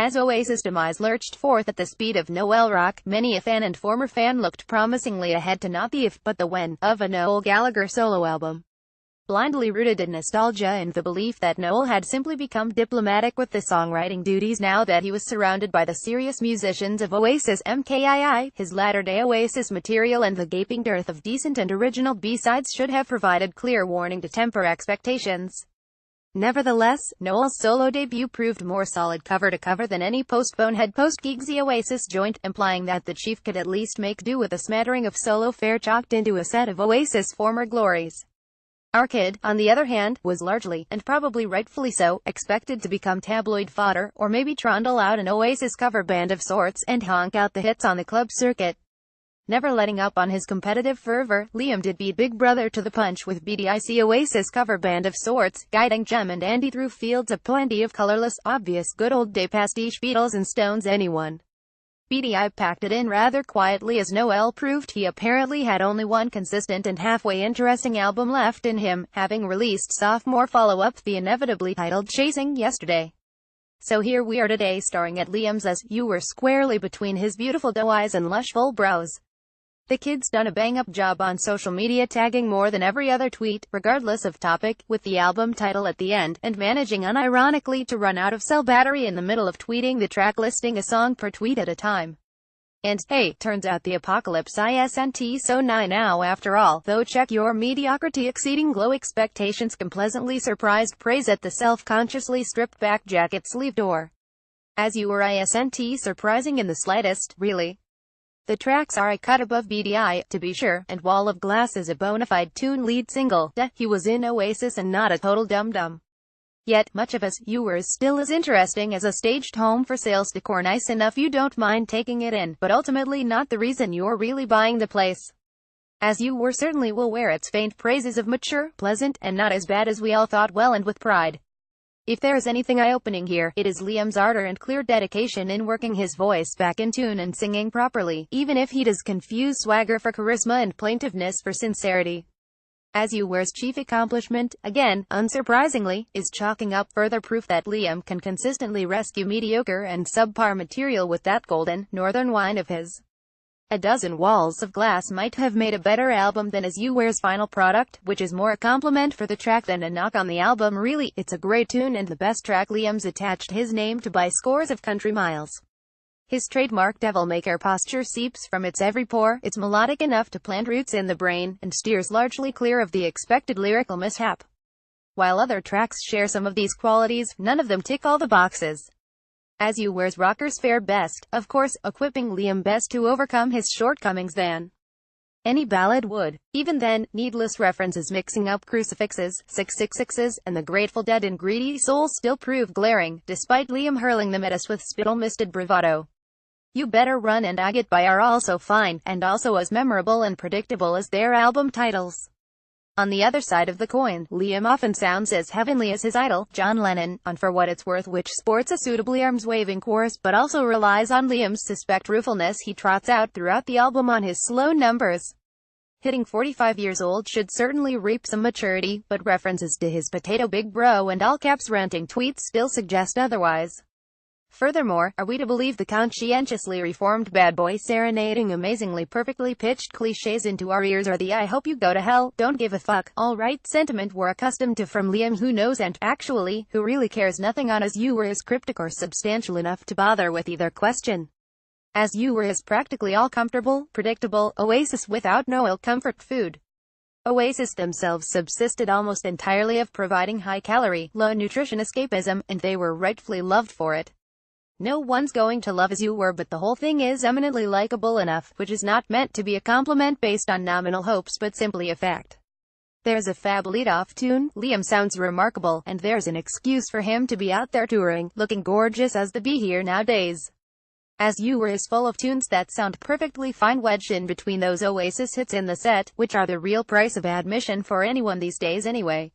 As Oasis' demise lurched forth at the speed of Noelrock, many a fan and former fan looked promisingly ahead to not the if, but the when, of a Noel Gallagher solo album. Blindly rooted in nostalgia and the belief that Noel had simply become diplomatic with the songwriting duties now that he was surrounded by the serious musicians of Oasis MKII, his latter-day Oasis material and the gaping dearth of decent and original B-sides should have provided clear warning to temper expectations. Nevertheless, Noel's solo debut proved more solid cover-to-cover than any post-Bonehead post-Giggsy Oasis joint, implying that the chief could at least make do with a smattering of solo fare chalked into a set of Oasis' former glories. Our Kid, on the other hand, was largely, and probably rightfully so, expected to become tabloid fodder, or maybe trundle out an Oasis cover band of sorts, and honk out the hits on the club circuit. Never letting up on his competitive fervor, Liam did beat Big Brother to the punch with BDIC Oasis cover band of sorts, guiding Jem and Andy through fields of plenty of colorless, obvious good old day pastiche Beatles and Stones anyone. BDI packed it in rather quietly as Noel proved he apparently had only one consistent and halfway interesting album left in him, having released sophomore follow-up the inevitably titled Chasing Yesterday. So here we are today staring at Liam's as you were squarely between his beautiful doe eyes and lush full brows. The kid's done a bang-up job on social media, tagging more than every other tweet, regardless of topic, with the album title at the end, and managing unironically to run out of cell battery in the middle of tweeting the track, listing a song per tweet at a time. And, hey, turns out the apocalypse isn't so nigh now after all, though check your mediocrity exceeding glow expectations can pleasantly surprised praise at the self-consciously stripped-back jacket sleeve door. As you were isn't surprising in the slightest, really. The tracks are a cut above BDI, to be sure, and Wall of Glass is a bona fide tune lead single. He was in Oasis and not a total dum-dum. Yet, much of As You Were is still as interesting as a staged home for sales decor, nice enough you don't mind taking it in, but ultimately not the reason you're really buying the place. As You Were certainly will wear its faint praises of mature, pleasant, and not as bad as we all thought, well and with pride. If there is anything eye-opening here, it is Liam's ardor and clear dedication in working his voice back in tune and singing properly, even if he does confuse swagger for charisma and plaintiveness for sincerity. As You Were's chief accomplishment, again, unsurprisingly, is chalking up further proof that Liam can consistently rescue mediocre and subpar material with that golden, northern whine of his. A dozen Walls of Glass might have made a better album than As You Were's final product, which is more a compliment for the track than a knock on the album. Really, it's a great tune and the best track Liam's attached his name to by scores of country miles. His trademark devil-maker posture seeps from its every pore, it's melodic enough to plant roots in the brain, and steers largely clear of the expected lyrical mishap. While other tracks share some of these qualities, none of them tick all the boxes. As You Were's rockers fare best, of course, equipping Liam best to overcome his shortcomings than any ballad would. Even then, needless references mixing up crucifixes, 666s, and the Grateful Dead in Greedy Souls still prove glaring, despite Liam hurling them at us with spittle-misted bravado. You Better Run and I Get By are also fine, and also as memorable and predictable as their album titles. On the other side of the coin, Liam often sounds as heavenly as his idol, John Lennon, on For What It's Worth, which sports a suitably arms-waving chorus but also relies on Liam's suspect ruefulness he trots out throughout the album on his slow numbers. Hitting 45 years old should certainly reap some maturity, but references to his potato big bro and all-caps ranting tweets still suggest otherwise. Furthermore, are we to believe the conscientiously reformed bad boy serenading amazingly perfectly pitched cliches into our ears, or the I hope you go to hell, don't give a fuck, alright sentiment we're accustomed to from Liam, who knows and, actually, who really cares nothing on As You Were is cryptic or substantial enough to bother with either question. As You Were is practically all comfortable, predictable, Oasis-without-Noel comfort food. Oasis themselves subsisted almost entirely of providing high-calorie, low-nutrition escapism, and they were rightfully loved for it. No one's going to love As You Were, but the whole thing is eminently likable enough, which is not meant to be a compliment based on nominal hopes but simply a fact. There's a fab lead-off tune, Liam sounds remarkable, and there's an excuse for him to be out there touring, looking gorgeous as the bee here nowadays. As You Were is full of tunes that sound perfectly fine wedged in between those Oasis hits in the set, which are the real price of admission for anyone these days anyway.